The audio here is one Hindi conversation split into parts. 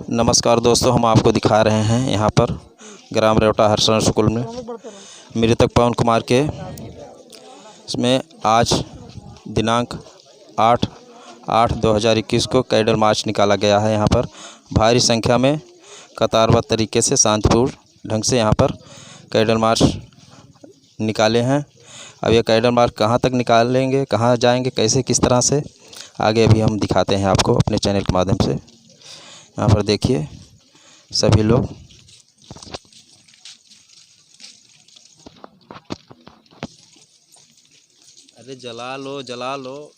नमस्कार दोस्तों, हम आपको दिखा रहे हैं यहाँ पर ग्राम रेवटा हर्षण स्कूल में मृतक पवन कुमार के इसमें आज दिनांक 8/8/2021 को कैडर मार्च निकाला गया है। यहाँ पर भारी संख्या में कतारबद्ध तरीके से शांतिपूर्ण ढंग से यहाँ पर कैडर मार्च निकाले हैं। अब ये कैडर मार्च कहाँ तक निकालेंगे, कहाँ जाएंगे, कैसे किस तरह से आगे अभी हम दिखाते हैं आपको अपने चैनल के माध्यम से। यहाँ पर देखिए सभी लोग अरे जला लो जला लो।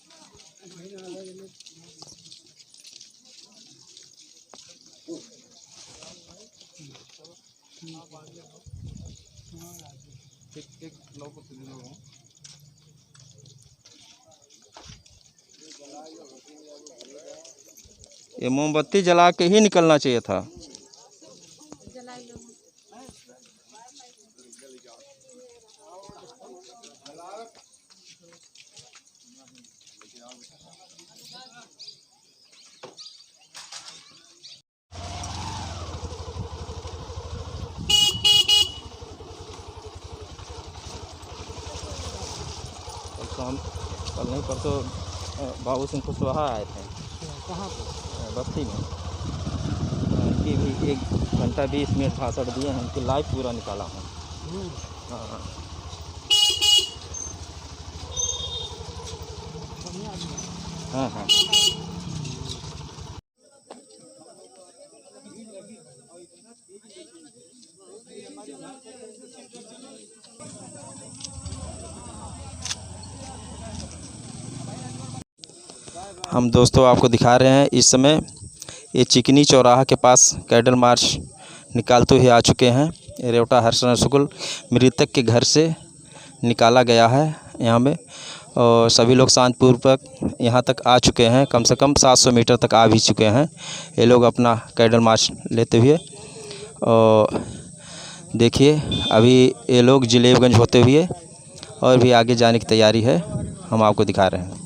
ये मोमबत्ती जला के ही निकलना चाहिए था। हम कल नहीं परसों बाबू सिंह कुशवाहा आए थे। कहाँ पे? बस्ती में। उनकी भी 1 घंटा 20 मिनट भाषण दिए हैं, उनकी लाइव पूरा निकाला हूँ। हाँ हाँ हाँ। हम दोस्तों आपको दिखा रहे हैं इस समय ये चिकनी चौराहा के पास कैडर मार्च निकालते हुए आ चुके हैं। रेवटा हर्षण स्कूल मृतक के घर से निकाला गया है यहाँ में, और सभी लोग शांतिपूर्वक यहाँ तक आ चुके हैं। कम से कम 700 मीटर तक आ भी चुके हैं ये लोग अपना कैडर मार्च लेते हुए। और देखिए अभी ये लोग जिलेबगंज होते हुए और भी आगे जाने की तैयारी है, हम आपको दिखा रहे हैं।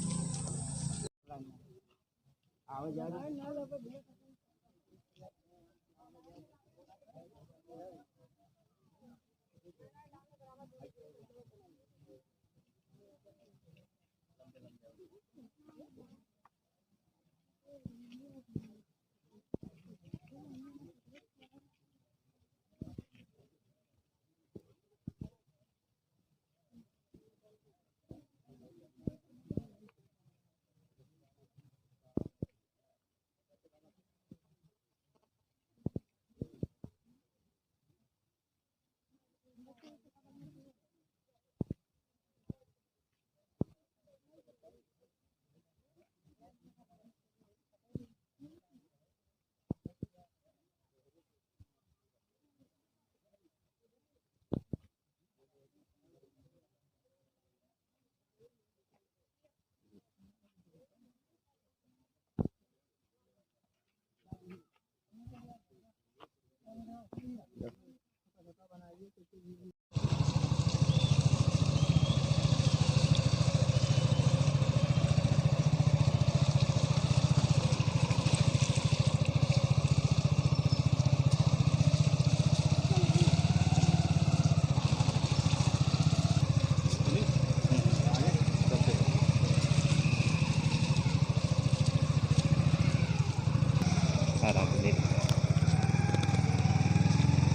आराम से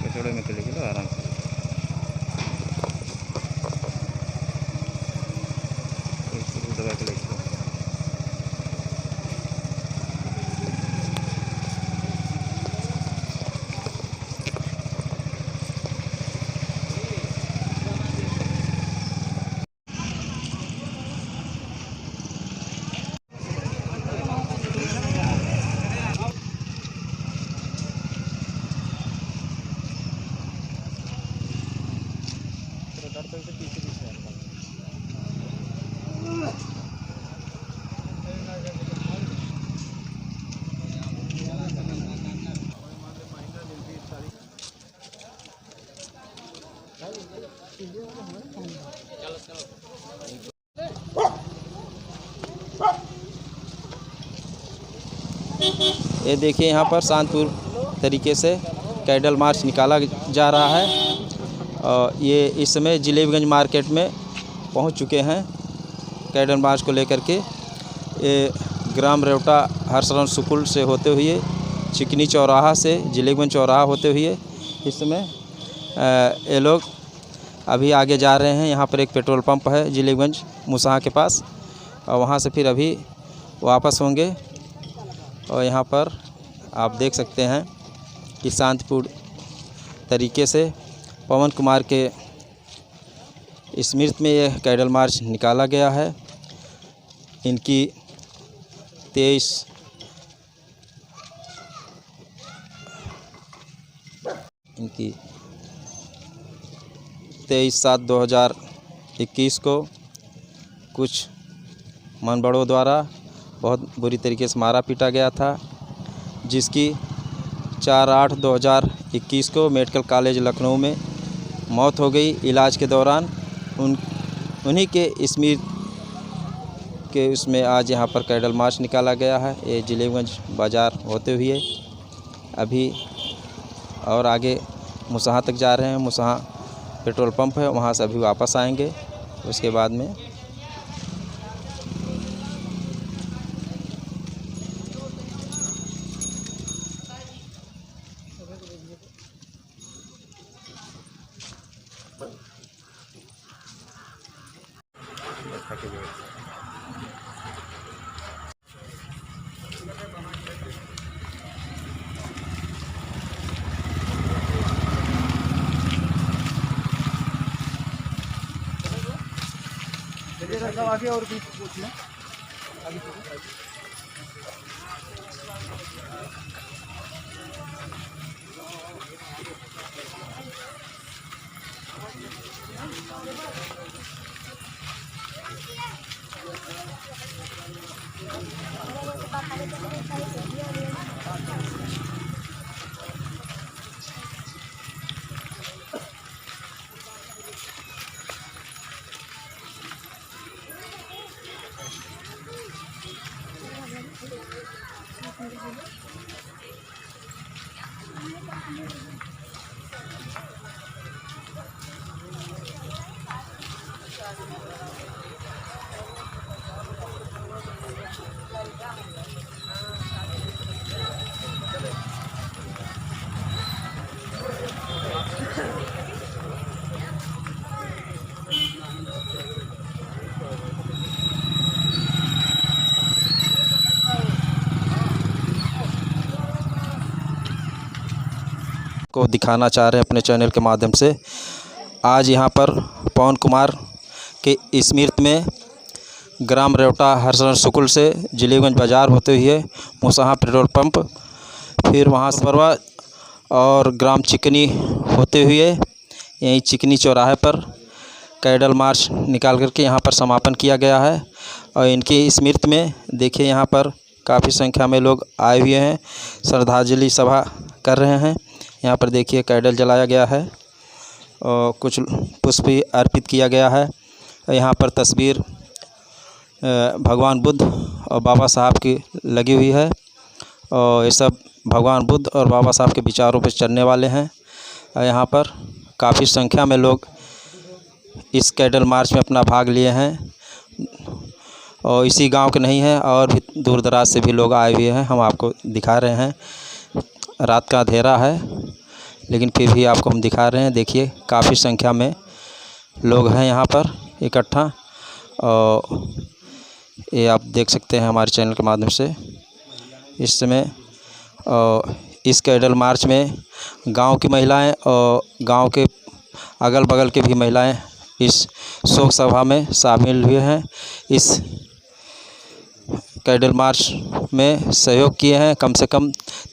कचौड़े में चले लो आराम से। दबा के लेके चलो ये देखिए यहाँ पर शांतपुर तरीके से कैंडल मार्च निकाला जा रहा है और ये इस समय जिलेबीगंज मार्केट में पहुँच चुके हैं कैंडल मार्च को लेकर के। ये ग्राम रेवटा हरसरन सुकुल से होते हुए चिकनी चौराहा से जिलेबीगंज चौराहा होते हुए इस समय ये लोग अभी आगे जा रहे हैं। यहाँ पर एक पेट्रोल पंप है जिलेबीगंज मुसहा के पास और वहाँ से फिर अभी वापस होंगे। और यहाँ पर आप देख सकते हैं कि शांतिपूर्ण तरीके से पवन कुमार के स्मृति में यह कैंडल मार्च निकाला गया है। इनकी 23/7/2021 को कुछ मनबड़ों द्वारा बहुत बुरी तरीके से मारा पीटा गया था, जिसकी 4/8/2021 को मेडिकल कॉलेज लखनऊ में मौत हो गई। इलाज के दौरान उन्हीं के स्मृति के उसमें आज यहाँ पर कैंडल मार्च निकाला गया है। ये जिलेबीगंज बाज़ार होते हुए अभी और आगे मुसहा तक जा रहे हैं। मुसहा पेट्रोल पंप है, वहाँ से अभी वापस आएंगे। उसके बाद में आगे और भी पूछना आगे को दिखाना चाह रहे हैं अपने चैनल के माध्यम से। आज यहाँ पर पवन कुमार के स्मृति में ग्राम रेवटा हरसरन सुकुल से जिलेबीगंज बाज़ार होते हुए मुसहा पेट्रोल पंप, फिर वहाँ से परवा और ग्राम चिकनी होते हुए यहीं चिकनी चौराहे पर कैंडल मार्च निकाल करके यहाँ पर समापन किया गया है। और इनकी स्मृति में देखिए यहाँ पर काफ़ी संख्या में लोग आए हुए हैं, श्रद्धांजलि सभा कर रहे हैं। यहाँ पर देखिए कैंडल जलाया गया है और कुछ पुष्प भी अर्पित किया गया है। यहाँ पर तस्वीर भगवान बुद्ध और बाबा साहब की लगी हुई है और ये सब भगवान बुद्ध और बाबा साहब के विचारों पर चलने वाले हैं। यहाँ पर काफ़ी संख्या में लोग इस कैंडल मार्च में अपना भाग लिए हैं और इसी गांव के नहीं हैं और भी दूर दराज से भी लोग आए हुए हैं। हम आपको दिखा रहे हैं, रात का अंधेरा है लेकिन फिर भी आपको हम दिखा रहे हैं। देखिए काफ़ी संख्या में लोग हैं यहाँ पर इकट्ठा और ये आप देख सकते हैं हमारे चैनल के माध्यम से। इस समय इस कैंडल मार्च में गांव की महिलाएं और गांव के अगल बगल के भी महिलाएं इस शोक सभा में शामिल हुए हैं। इस कैंडल मार्च में सहयोग किए हैं। कम से कम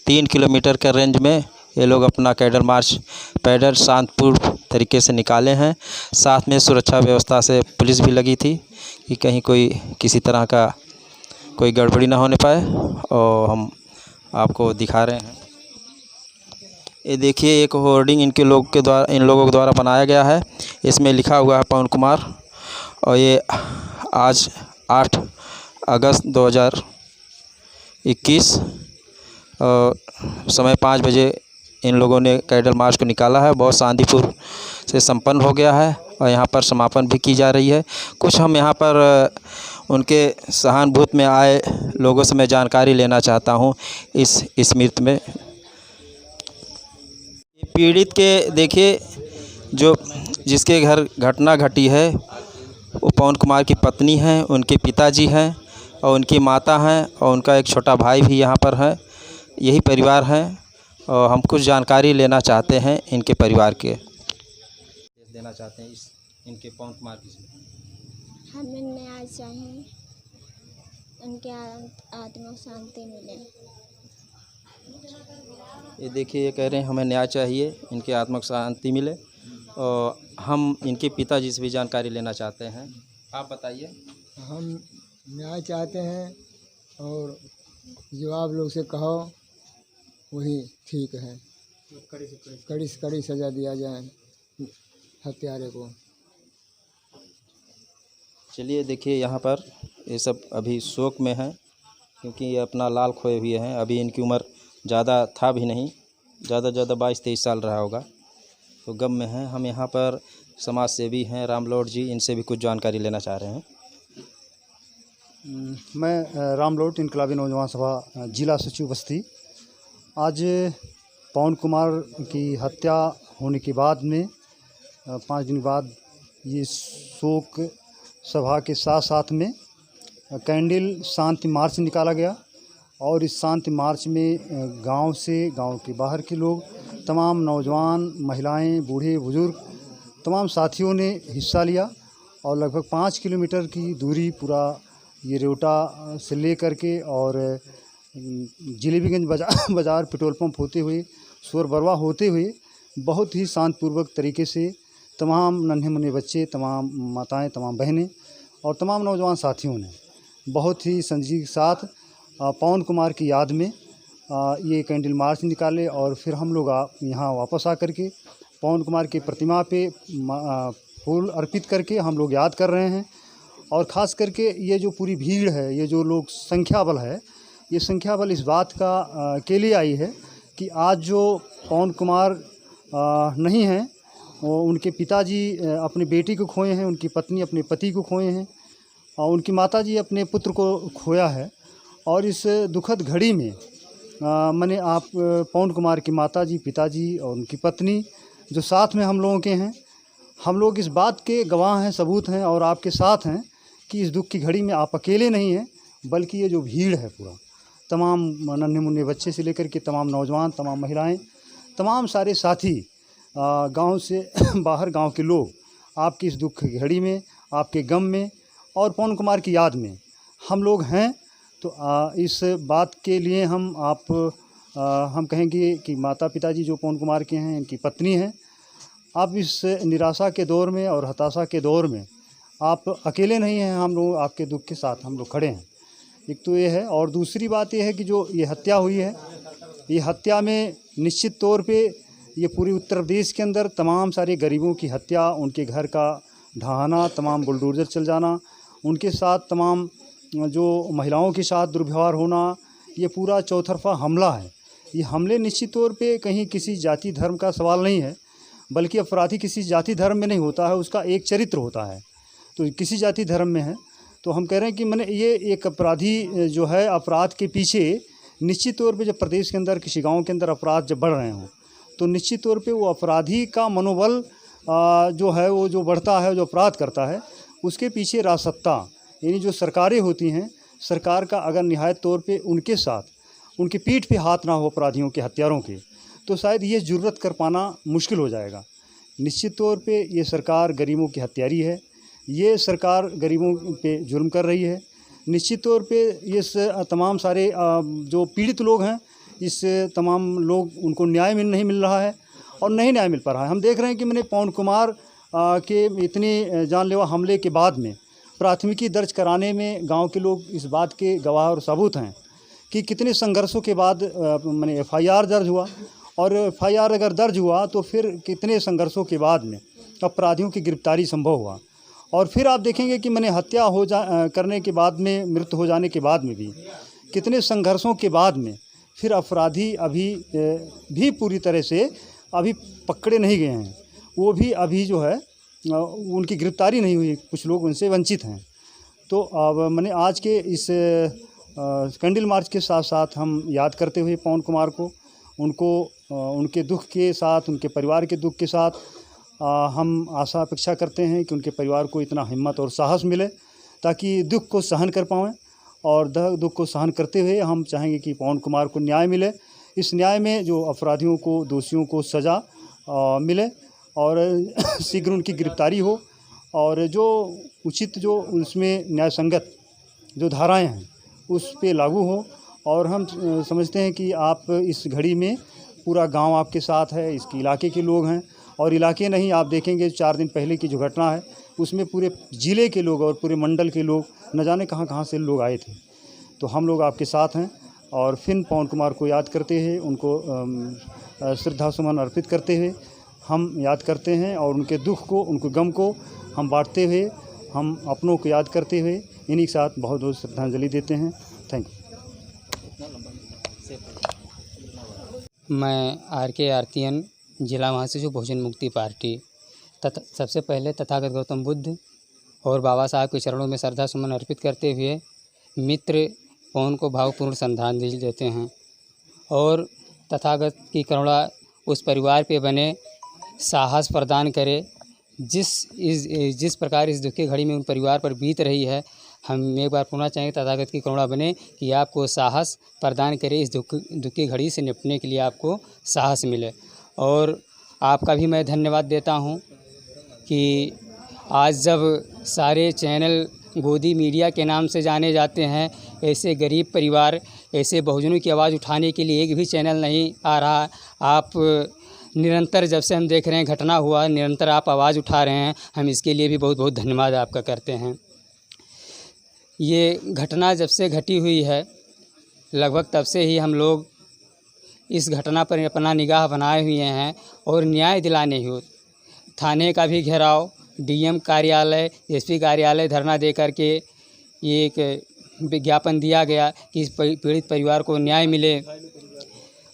3 किलोमीटर के रेंज में ये लोग अपना कैंडल मार्च पैदल शांतिपूर्ण तरीके से निकाले हैं। साथ में सुरक्षा व्यवस्था से पुलिस भी लगी थी कि कहीं कोई किसी तरह का कोई गड़बड़ी ना होने पाए। और हम आपको दिखा रहे हैं, ये देखिए एक होर्डिंग इन लोगों के द्वारा बनाया गया है। इसमें लिखा हुआ है पवन कुमार और ये आज 8 अगस्त 2021 समय 5 बजे इन लोगों ने कैंडल मार्च को निकाला है। बहुत शांतिपूर्ण से संपन्न हो गया है और यहाँ पर समापन भी की जा रही है। कुछ हम यहाँ पर उनके सहानुभूति में आए लोगों से मैं जानकारी लेना चाहता हूँ इस स्मृति में। पीड़ित के देखिए जो जिसके घर घटना घटी है वो पवन कुमार की पत्नी हैं, उनके पिताजी हैं और उनकी माता हैं और उनका एक छोटा भाई भी यहाँ पर है। यही परिवार हैं और हम कुछ जानकारी लेना चाहते हैं इनके परिवार के देना चाहते हैं इस इनके पवन कुमार की। हमें न्याय चाहिए, उनके आत्मा को शांति मिले। ये देखिए ये कह रहे हैं हमें न्याय चाहिए, इनके आत्मा को शांति मिले और हम इनके पिताजी से भी जानकारी लेना चाहते हैं। आप बताइए। हम न्याय चाहते हैं और जो आप लोग से कहो वही ठीक है। कड़ी से कड़ी सज़ा दिया जाए हत्यारे को। चलिए देखिए यहाँ पर ये सब अभी शोक में हैं क्योंकि ये अपना लाल खोए हुए हैं। अभी इनकी उम्र ज़्यादा था भी नहीं, ज़्यादा 22-23 साल रहा होगा, तो गम में हैं। हम यहाँ पर समाज सेवी हैं रामलोट जी, इनसे भी कुछ जानकारी लेना चाह रहे हैं। मैं रामलोट इनकलाबी नौजवान सभा जिला सचिव बस्ती। आज पवन कुमार की हत्या होने के बाद में 5 दिन बाद ये शोक सभा के साथ साथ में कैंडल शांति मार्च निकाला गया और इस शांति मार्च में गांव से गांव के बाहर के लोग, तमाम नौजवान, महिलाएं, बूढ़े बुजुर्ग, तमाम साथियों ने हिस्सा लिया और लगभग 5 किलोमीटर की दूरी पूरा ये रेवटा से ले करके और जिलेबीगंज बाज़ार पेट्रोल पंप होते हुए सुअर बरवा होते हुए बहुत ही शांतिपूर्वक तरीके से तमाम नन्हे मुन्ने बच्चे, तमाम माताएं, तमाम बहनें और तमाम नौजवान साथियों ने बहुत ही संजीदगी के साथ पवन कुमार की याद में ये कैंडल मार्च निकाले और फिर हम लोग यहाँ वापस आकर के पवन कुमार की प्रतिमा पे फूल अर्पित करके हम लोग याद कर रहे हैं। और ख़ास करके ये जो पूरी भीड़ है, ये जो लोग संख्या बल है, ये संख्या बल इस बात का के लिए आई है कि आज जो पवन कुमार नहीं हैं, वो उनके पिताजी अपने बेटी को खोए हैं, उनकी पत्नी अपने पति को खोए हैं और उनकी माताजी अपने पुत्र को खोया है। और इस दुखद घड़ी में मैंने आप पवन कुमार की माताजी, पिताजी और उनकी पत्नी जो साथ में हम लोगों के हैं, हम लोग इस बात के गवाह हैं, सबूत हैं और आपके साथ हैं कि इस दुख की घड़ी में आप अकेले नहीं हैं, बल्कि ये जो भीड़ है पूरा, तमाम नन्हे मुन्ने बच्चे से लेकर के तमाम नौजवान, तमाम महिलाएं, तमाम सारे साथी, गांव से बाहर गांव के लोग आपकी इस दुख की घड़ी में, आपके गम में और पवन कुमार की याद में हम लोग हैं। तो इस बात के लिए हम कहेंगे कि माता पिताजी जो पवन कुमार के हैं, इनकी पत्नी हैं, आप इस निराशा के दौर में और हताशा के दौर में आप अकेले नहीं हैं, हम लोग आपके दुख के साथ हम लोग खड़े हैं। एक तो ये है और दूसरी बात ये है कि जो ये हत्या हुई है, ये हत्या में निश्चित तौर पे ये पूरे उत्तर प्रदेश के अंदर तमाम सारे गरीबों की हत्या, उनके घर का ढहाना, तमाम बुलडोज़र चल जाना, उनके साथ तमाम जो महिलाओं के साथ दुर्व्यवहार होना, ये पूरा चौतरफा हमला है। ये हमले निश्चित तौर पे कहीं किसी जाति धर्म का सवाल नहीं है, बल्कि अपराधी किसी जाति धर्म में नहीं होता है, उसका एक चरित्र होता है। तो किसी जाति धर्म में है तो हम कह रहे हैं कि मैंने ये एक अपराधी जो है, अपराध के पीछे निश्चित तौर पे जब प्रदेश के अंदर किसी गांव के अंदर अपराध जब बढ़ रहे हों तो निश्चित तौर पे वो अपराधी का मनोबल जो है वो जो बढ़ता है, जो अपराध करता है, उसके पीछे राजसत्ता यानी जो सरकारें होती हैं, सरकार का अगर निहायत तौर पे उनके साथ, उनकी पीठ पे हाथ ना हो अपराधियों के, हत्यारों के, तो शायद ये जुर्रत कर पाना मुश्किल हो जाएगा। निश्चित तौर पे ये सरकार गरीबों की हत्यारी है, ये सरकार गरीबों पे जुर्म कर रही है। निश्चित तौर पे इस तमाम सारे जो पीड़ित लोग हैं, इस तमाम लोग उनको न्याय नहीं मिल रहा है और नहीं न्याय मिल पा रहा है। हम देख रहे हैं कि मैंने पवन कुमार के इतने जानलेवा हमले के बाद में प्राथमिकी दर्ज कराने में गांव के लोग इस बात के गवाह और सबूत हैं कि कितने संघर्षों के बाद मैंने FIR दर्ज हुआ और FIR अगर दर्ज हुआ तो फिर कितने संघर्षों के बाद में अपराधियों की गिरफ्तारी संभव हुआ। और फिर आप देखेंगे कि मैंने हत्या करने के बाद में, मृत्यु हो जाने के बाद में भी कितने संघर्षों के बाद में फिर अपराधी अभी भी पूरी तरह से अभी पकड़े नहीं गए हैं, वो भी अभी जो है उनकी गिरफ्तारी नहीं हुई, कुछ लोग उनसे वंचित हैं। तो अब मैंने आज के इस कैंडल मार्च के साथ साथ हम याद करते हुए पवन कुमार को, उनको उनके दुख के साथ, उनके परिवार के दुख के साथ हम आशा अपेक्षा करते हैं कि उनके परिवार को इतना हिम्मत और साहस मिले ताकि दुख को सहन कर पाएँ। और दुख को सहन करते हुए हम चाहेंगे कि पवन कुमार को न्याय मिले। इस न्याय में जो अपराधियों को, दोषियों को सज़ा मिले और शीघ्र उनकी गिरफ्तारी हो और जो उचित, जो उसमें न्याय संगत जो धाराएं हैं उस पे लागू हो। और हम समझते हैं कि आप इस घड़ी में पूरा गांव आपके साथ है, इसके इलाके के लोग हैं, और इलाके नहीं, आप देखेंगे 4 दिन पहले की जो घटना है उसमें पूरे ज़िले के लोग और पूरे मंडल के लोग, न जाने कहाँ कहाँ से लोग आए थे। तो हम लोग आपके साथ हैं और फिर पवन कुमार को याद करते हुए, उनको श्रद्धा सुमन अर्पित करते हुए हम याद करते हैं और उनके दुख को, उनके गम को हम बांटते हुए, हम अपनों को याद करते हुए इन्हीं के साथ बहुत बहुत श्रद्धांजलि देते हैं। Thank you. मैं RK आरतीयन, जिला महासचिव बहुजन मुक्ति पार्टी। सबसे पहले तथागत गौतम बुद्ध और बाबा साहब के चरणों में श्रद्धा सुमन अर्पित करते हुए मित्र पवन को भावपूर्ण श्रद्धांजलि देते हैं और तथागत की करुणा उस परिवार पे बने, साहस प्रदान करे जिस प्रकार इस दुख की घड़ी में उन परिवार पर बीत रही है। हम एक बार पुनः चाहेंगे तथागत की करुणा बने कि आपको साहस प्रदान करे, इस दुख की घड़ी से निपटने के लिए आपको साहस मिले। और आपका भी मैं धन्यवाद देता हूं कि आज जब सारे चैनल गोदी मीडिया के नाम से जाने जाते हैं, ऐसे गरीब परिवार, ऐसे बहुजनों की आवाज़ उठाने के लिए एक भी चैनल नहीं आ रहा। आप निरंतर, जब से हम देख रहे हैं घटना हुआ, निरंतर आप आवाज़ उठा रहे हैं, हम इसके लिए भी बहुत बहुत धन्यवाद आपका करते हैं। ये घटना जब से घटी हुई है, लगभग तब से ही हम लोग इस घटना पर अपना निगाह बनाए हुए हैं और न्याय दिलाने हेतु थाने का भी घेराव, DM कार्यालय, SP कार्यालय धरना दे करके ये एक विज्ञापन दिया गया कि इस पीड़ित परिवार को न्याय मिले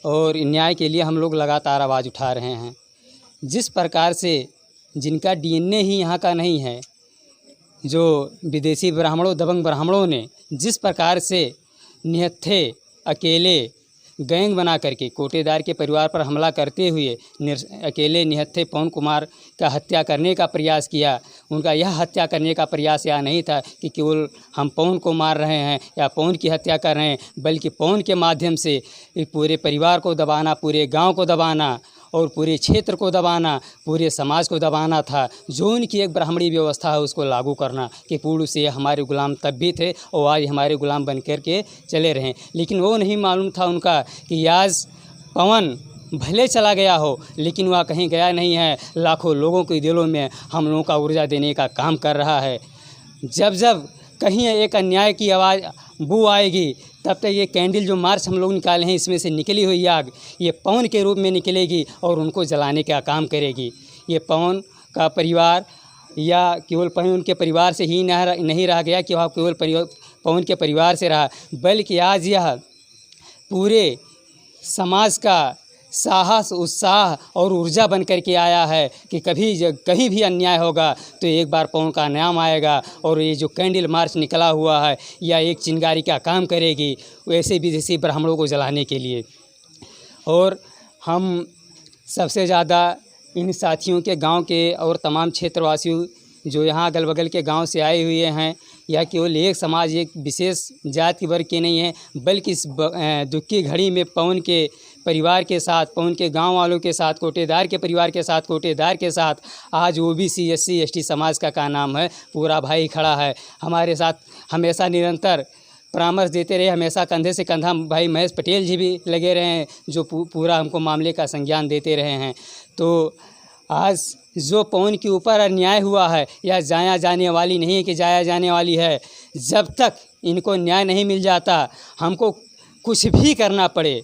और न्याय के लिए हम लोग लगातार आवाज़ उठा रहे हैं। जिस प्रकार से जिनका DNA ही यहाँ का नहीं है, जो विदेशी ब्राह्मणों, दबंग ब्राह्मणों ने जिस प्रकार से निहत्थे अकेले गैंग बना करके कोटेदार के परिवार पर हमला करते हुए अकेले निहत्थे पवन कुमार का हत्या करने का प्रयास किया, उनका यह हत्या करने का प्रयास यह नहीं था कि केवल हम पवन को मार रहे हैं या पवन की हत्या कर रहे हैं, बल्कि पवन के माध्यम से पूरे परिवार को दबाना, पूरे गांव को दबाना और पूरे क्षेत्र को दबाना, पूरे समाज को दबाना था। जो उनकी एक ब्राह्मणी व्यवस्था है उसको लागू करना कि पूर्व से हमारे गुलाम तब भी थे और आज हमारे गुलाम बन कर के चले रहें। लेकिन वो नहीं मालूम था उनका कि आज पवन भले चला गया हो लेकिन वह कहीं गया नहीं है, लाखों लोगों के दिलों में हम लोगों का ऊर्जा देने का काम कर रहा है। जब जब कहीं एक अन्याय की आवाज़ बू आएगी, तब तक ये कैंडल जो मार्च हम लोग निकाले हैं, इसमें से निकली हुई आग ये पवन के रूप में निकलेगी और उनको जलाने का काम करेगी। ये पवन का परिवार या केवल पवन के परिवार से ही नहीं रह गया कि वह केवल पवन के परिवार से रहा, बल्कि आज यह पूरे समाज का साहस, उत्साह और ऊर्जा बन कर के आया है कि कहीं भी अन्याय होगा तो एक बार पवन का नाम आएगा और ये जो कैंडल मार्च निकला हुआ है या एक चिंगारी का काम करेगी वैसे विदेशी ब्राह्मणों को जलाने के लिए। और हम सबसे ज़्यादा इन साथियों के गांव के और तमाम क्षेत्रवासियों जो यहाँ अगल बगल के गांव से आए हुए हैं, यह केवल एक समाज, एक विशेष जाति वर्ग के नहीं है, बल्कि इस दुख की घड़ी में पवन के परिवार के साथ, पवन के गांव वालों के साथ, कोटेदार के परिवार के साथ, कोटेदार के साथ आज OBC SC ST समाज का नाम है, पूरा भाई खड़ा है हमारे साथ, हमेशा निरंतर परामर्श देते रहे, हमेशा कंधे से कंधा भाई महेश पटेल जी भी लगे रहे हैं जो पूरा हमको मामले का संज्ञान देते रहे हैं। तो आज जो पवन के ऊपर अन्याय हुआ है यह जाया जाने वाली नहीं कि जाया जाने वाली है। जब तक इनको न्याय नहीं मिल जाता, हमको कुछ भी करना पड़े,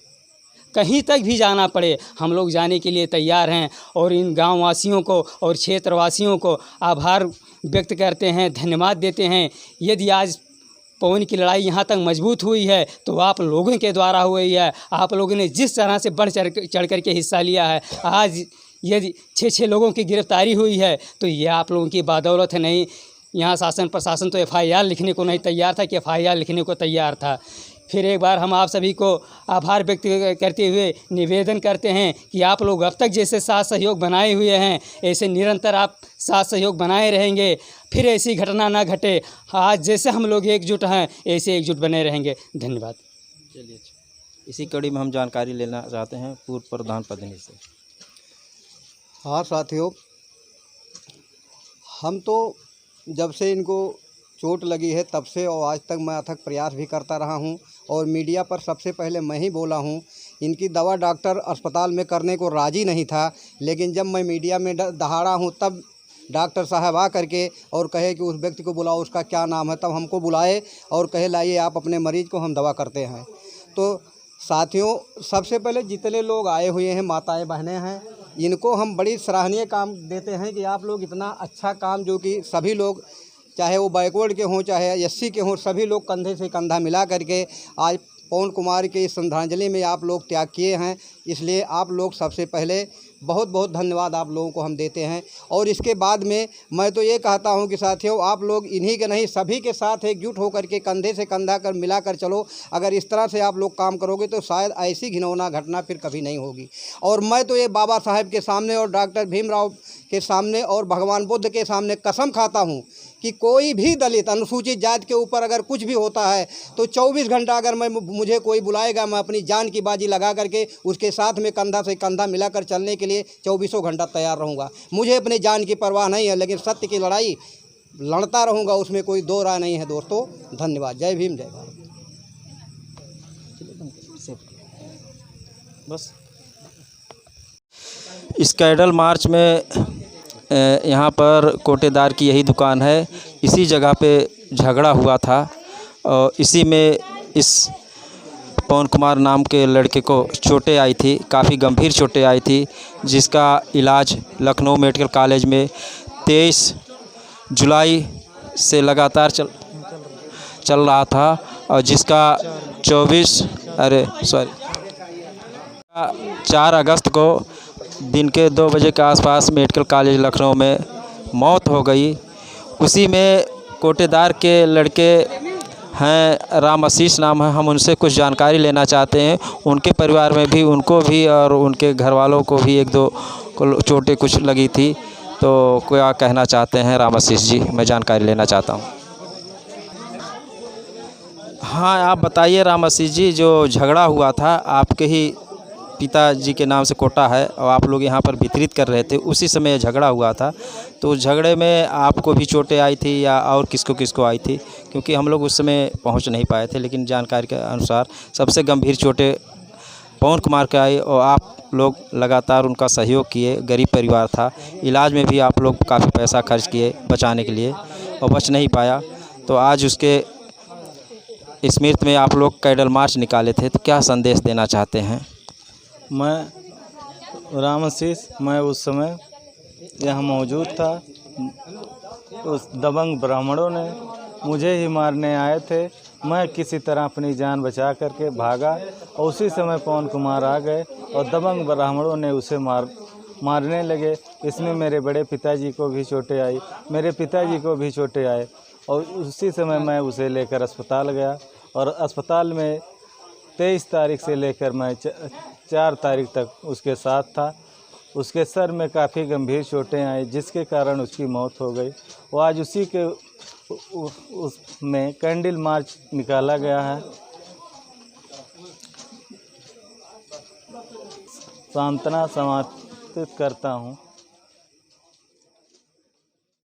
कहीं तक भी जाना पड़े, हम लोग जाने के लिए तैयार हैं। और इन गाँव वासियों को और क्षेत्रवासियों को आभार व्यक्त करते हैं, धन्यवाद देते हैं। यदि आज पवन की लड़ाई यहाँ तक मजबूत हुई है तो आप लोगों के द्वारा हुई है। आप लोगों ने जिस तरह से बढ़ चढ़ कर के हिस्सा लिया है, आज यदि 6 लोगों की गिरफ्तारी हुई है तो ये आप लोगों की बदौलत है। नहीं, यहाँ शासन प्रशासन तो FIR लिखने को नहीं तैयार था कि FIR लिखने को तैयार था। फिर एक बार हम आप सभी को आभार व्यक्त करते हुए निवेदन करते हैं कि आप लोग अब तक जैसे साथ सहयोग बनाए हुए हैं, ऐसे निरंतर आप साथ सहयोग बनाए रहेंगे। फिर ऐसी घटना ना घटे। आज जैसे हम लोग एकजुट हैं, ऐसे एकजुट बने रहेंगे। धन्यवाद। चलिए, इसी कड़ी में हम जानकारी लेना चाहते हैं पूर्व प्रधान प्रतिनिधि से। हाँ साथियों, हम तो जब से इनको चोट लगी है तब से और आज तक मैं अथक प्रयास भी करता रहा हूं और मीडिया पर सबसे पहले मैं ही बोला हूं। इनकी दवा डॉक्टर अस्पताल में करने को राज़ी नहीं था, लेकिन जब मैं मीडिया में दहाड़ा हूं तब डॉक्टर साहब आ करके और कहे कि उस व्यक्ति को बुलाओ, उसका क्या नाम है, तब हमको बुलाए और कहे लाइए आप अपने मरीज़ को, हम दवा करते हैं। तो साथियों, सबसे पहले जितने लोग आए हुए हैं, माताएं बहनें हैं, इनको हम बड़ी सराहनीय काम देते हैं कि आप लोग इतना अच्छा काम, जो कि सभी लोग चाहे वो बैकवर्ड के हों चाहे SC के हों, सभी लोग कंधे से कंधा मिला करके आज पवन कुमार के श्रद्धांजलि में आप लोग त्याग किए हैं। इसलिए आप लोग सबसे पहले बहुत बहुत धन्यवाद आप लोगों को हम देते हैं। और इसके बाद में मैं तो ये कहता हूं कि साथियों, आप लोग इन्हीं के नहीं सभी के साथ एकजुट होकर के कंधे से कंधा कर मिलाकर चलो। अगर इस तरह से आप लोग काम करोगे तो शायद ऐसी घिनौना घटना फिर कभी नहीं होगी। और मैं तो ये बाबा साहब के सामने और डॉक्टर भीमराव के सामने और भगवान बुद्ध के सामने कसम खाता हूँ कि कोई भी दलित अनुसूचित जाति के ऊपर अगर कुछ भी होता है तो 24 घंटा अगर मुझे कोई बुलाएगा, मैं अपनी जान की बाजी लगा करके उसके साथ में कंधा से कंधा मिलाकर चलने के लिए 24 घंटा तैयार रहूँगा। मुझे अपनी जान की परवाह नहीं है, लेकिन सत्य की लड़ाई लड़ता रहूँगा, उसमें कोई दो राय नहीं है दोस्तों। धन्यवाद। जय भीम, जय भारत। बस इस कैडल मार्च में यहाँ पर कोटेदार की यही दुकान है। इसी जगह पे झगड़ा हुआ था और इसी में इस पवन कुमार नाम के लड़के को चोटें आई थी, काफ़ी गंभीर चोटें आई थी, जिसका इलाज लखनऊ मेडिकल कॉलेज में 23 जुलाई से लगातार चल रहा था और जिसका 4 अगस्त को दिन के 2 बजे के आसपास मेडिकल कॉलेज लखनऊ में मौत हो गई। उसी में कोटेदार के लड़के हैं, राम आशीष नाम है, हम उनसे कुछ जानकारी लेना चाहते हैं। उनके परिवार में भी, उनको भी और उनके घर वालों को भी 1-2 को चोटें कुछ लगी थी। तो क्या कहना चाहते हैं राम आशीष जी, मैं जानकारी लेना चाहता हूँ। हाँ, आप बताइए राम आशीष जी, जो झगड़ा हुआ था आपके ही पिताजी के नाम से कोटा है और आप लोग यहाँ पर वितरित कर रहे थे, उसी समय झगड़ा हुआ था, तो झगड़े में आपको भी चोटें आई थी या और किसको किसको आई थी? क्योंकि हम लोग उस समय पहुँच नहीं पाए थे, लेकिन जानकारी के अनुसार सबसे गंभीर चोटें पवन कुमार के आई और आप लोग लगातार उनका सहयोग किए। गरीब परिवार था, इलाज में भी आप लोग काफ़ी पैसा खर्च किए बचाने के लिए और बच नहीं पाया। तो आज उसके स्मृति में आप लोग कैडल मार्च निकाले थे, तो क्या संदेश देना चाहते हैं? मैं राम आशीष, मैं उस समय यहाँ मौजूद था। उस दबंग ब्राह्मणों ने मुझे ही मारने आए थे। मैं किसी तरह अपनी जान बचा करके भागा और उसी समय पवन कुमार आ गए और दबंग ब्राह्मणों ने उसे मारने लगे। इसमें मेरे बड़े पिताजी को भी चोटें आई, मेरे पिताजी को भी चोटें आए और उसी समय मैं उसे लेकर अस्पताल गया और अस्पताल में 23 तारीख से लेकर मैं 4 तारीख तक उसके साथ था। उसके सर में काफ़ी गंभीर चोटें आई, जिसके कारण उसकी मौत हो गई। और आज उसी के उसमें कैंडल मार्च निकाला गया है। सांत्वना समाप्त करता हूँ।